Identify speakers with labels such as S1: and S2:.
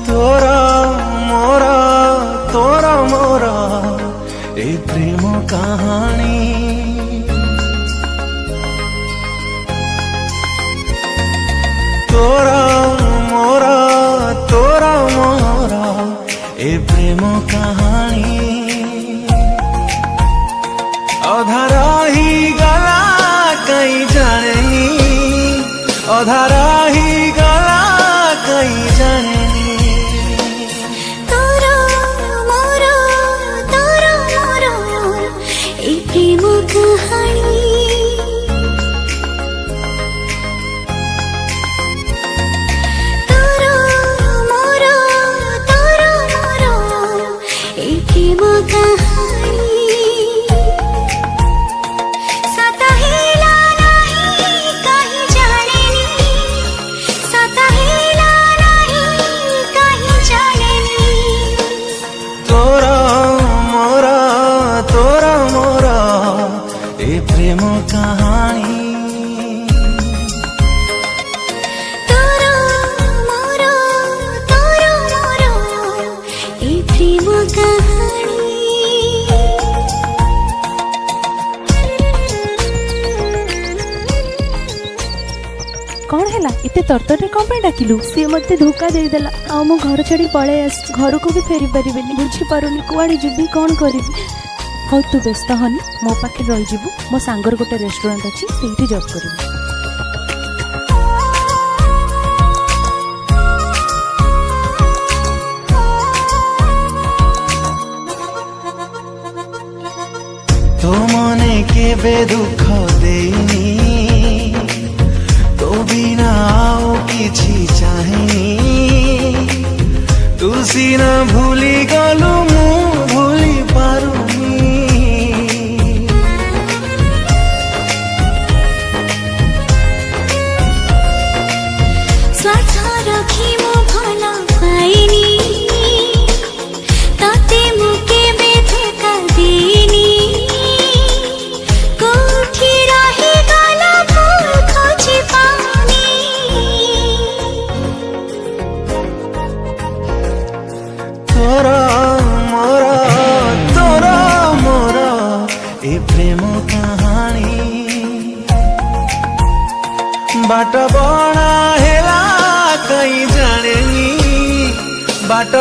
S1: तोरा मोरा तोरा मोरा ए प्रेम कहानी तोरा मोरा ए प्रेम कहानी अधारा ही गला कहीं जाने अधारा ही गला कहीं जाने
S2: तोरा मोरा ए प्रेम कहानी
S1: प्रेम कहानी
S2: तोरा मोरा ए प्रेम कहानी
S3: कौन है इते तरतरे कौन पे डाकिलु सी मते धोखा दे देला आ मो घर छड़ी पळे आस घर को भी फेरी परिबेनी बुझी पारुनी कुआडे जिबी कौन करिबी हौ तू व्यस्त हनी मो पाखे रही जीवु मो सांगर गोटे रेस्टोरेंट अच्छी से जॉब करी
S1: तो मने केबे दुख देनी तो बिना आओ किछि चाहेनी तू सीना भूली गलु मु भूली पारुनी
S2: स्वार्थ रखी मो भला पाइनी ताते मुके बेधोका देनी कोठी रही गला फूल खोजी पानी
S1: तोरा मोरा ए प्रेम कहानी बाट बड़ा हेला कहीं जाने बाट